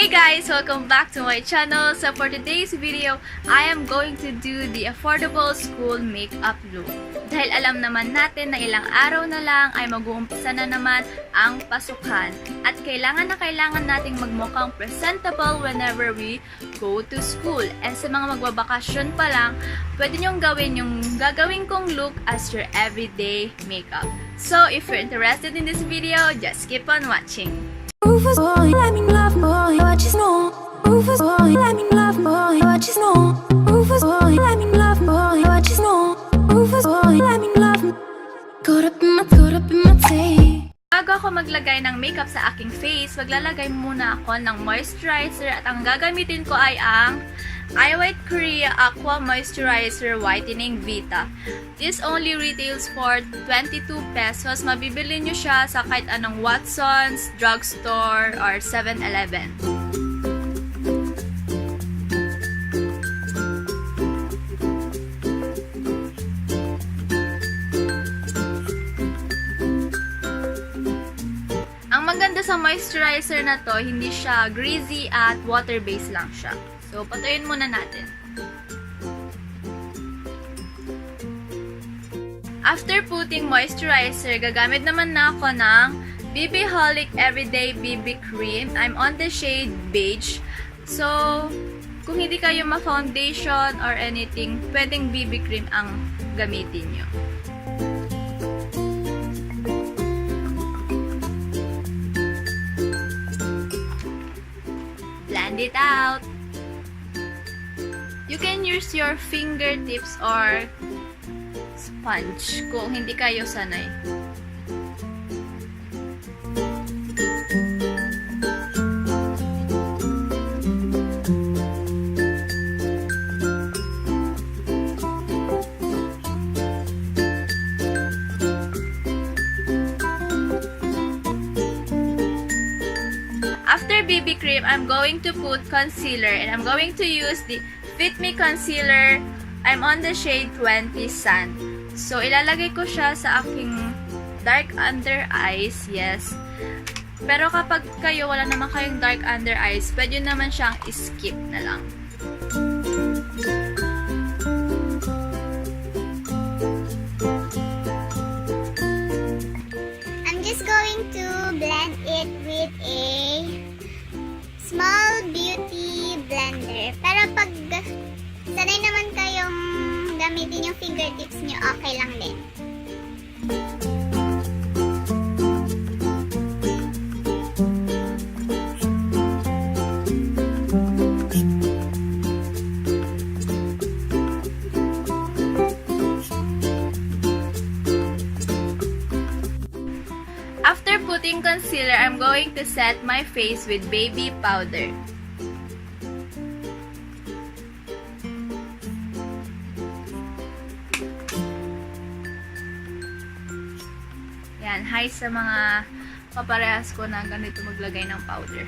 Hey guys! Welcome back to my channel. So for today's video, I am going to do the affordable school makeup look. Dahil alam naman natin na ilang araw na lang ay mag-uumpisa na naman ang pasukan. At kailangan nating magmukhang presentable whenever we go to school. And sa mga magbabakasyon pa lang, pwede nyong gawin yung gagawin kong look as your everyday makeup. So if you're interested in this video, just keep on watching. Rufus boy, let me love boy, what you know? Rufus boy, let me love boy, what you know? Rufus boy, let me love boy, what you know? Rufus boy, let me love. Caught up in my tape. Bago ako maglagay ng makeup sa aking face, maglalagay muna ako ng moisturizer at ang gagamitin ko ay ang iWhite Korea Aqua Moisturizer Whitening Vita. This only retails for 22 pesos. Mabibili nyo siya sa kahit anong Watson's, drugstore, or 7-Eleven. Ang maganda sa moisturizer na to, hindi siya greasy at water-based lang siya. So, patuyin muna natin. After putting moisturizer, gagamit naman na ako ng BB Holic Everyday BB Cream. I'm on the shade Beige. So, kung hindi kayo ma-foundation or anything, pwedeng BB cream ang gamitin nyo. Blend it out. You can use your fingertips or sponge kung hindi kayo sanay. After BB cream, I'm going to put concealer and I'm going to use the FITme concealer. I'm on the shade 20 Sand. So, ilalagay ko siya sa aking dark under eyes. Yes. Pero kapag kayo, wala naman kayong dark under eyes, pwede naman siyang skip na lang. I'm just going to blend it with a small beauty blender. Pero pag sanay naman kayong gamitin yung fingertips nyo, okay lang din. After putting concealer, I'm going to set my face with baby powder. Yan, hi sa mga kaparehas ko na ganito maglagay ng powder.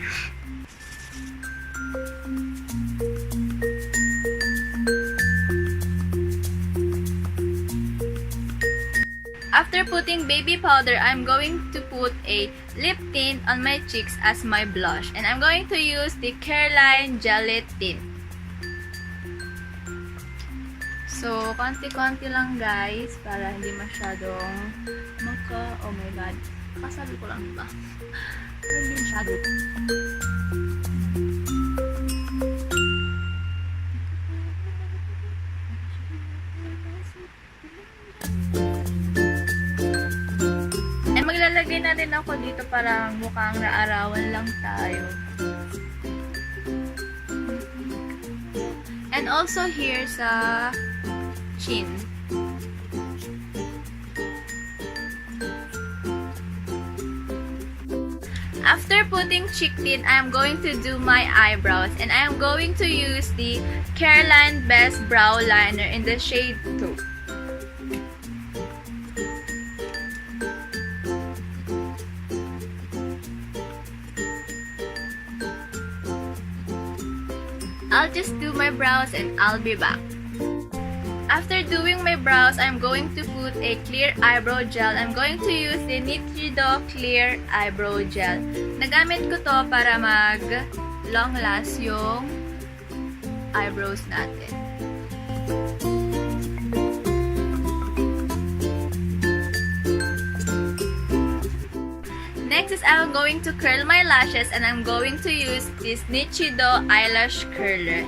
After putting baby powder, I'm going to put a lip tint on my cheeks as my blush. And I'm going to use the Careline Jelly Tint. So, konti-konti lang guys, para hindi masyadong oh my god, kasabi ko lang diba? Hindi masyado. And maglalagay na rin ako dito para mukhang naarawan lang tayo. And also here sa chin. After putting cheek tint, I am going to do my eyebrows. And I am going to use the Careline Best Brow Liner in the shade Taupe. I'll just do my brows and I'll be back. After doing my brows, I'm going to put a clear eyebrow gel. I'm going to use the Nichido Clear Eyebrow Gel. Nagamit ko to para long last yung eyebrows natin. Next is I'm going to curl my lashes and I'm going to use this Nichido eyelash curler.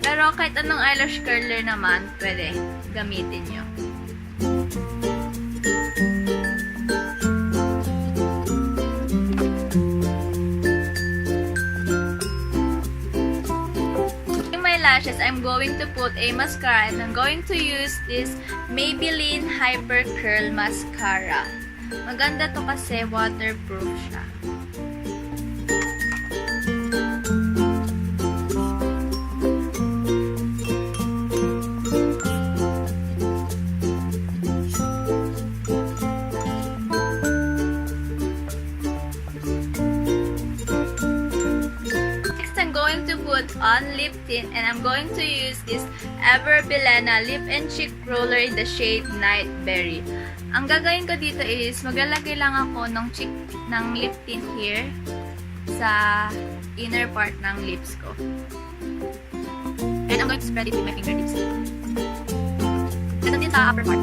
Pero kahit anong eyelash curler naman, pwede gamitin nyo. In my lashes, I'm going to put a mascara and I'm going to use this Maybelline Hypercurl mascara. Maganda to kasi waterproof siya. On lip tint and I'm going to use this Bilena lip and cheek roller in the shade Night Berry. Ang gagawin ko dito is maglalagay lang ako ng lip tint here sa inner part ng lips ko. And I'm going to spread it with my fingertips. Ito din sa upper part.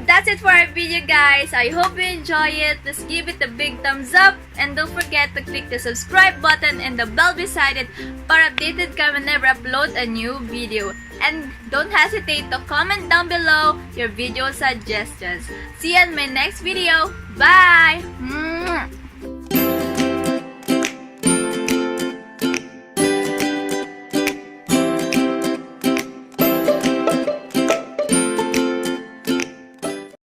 That's it for our video, guys. I hope you enjoy it. Just give it a big thumbs up and don't forget to click the subscribe button and the bell beside it para updated ka whenever I upload a new video. And don't hesitate to comment down below your video suggestions. See you in my next video. Bye!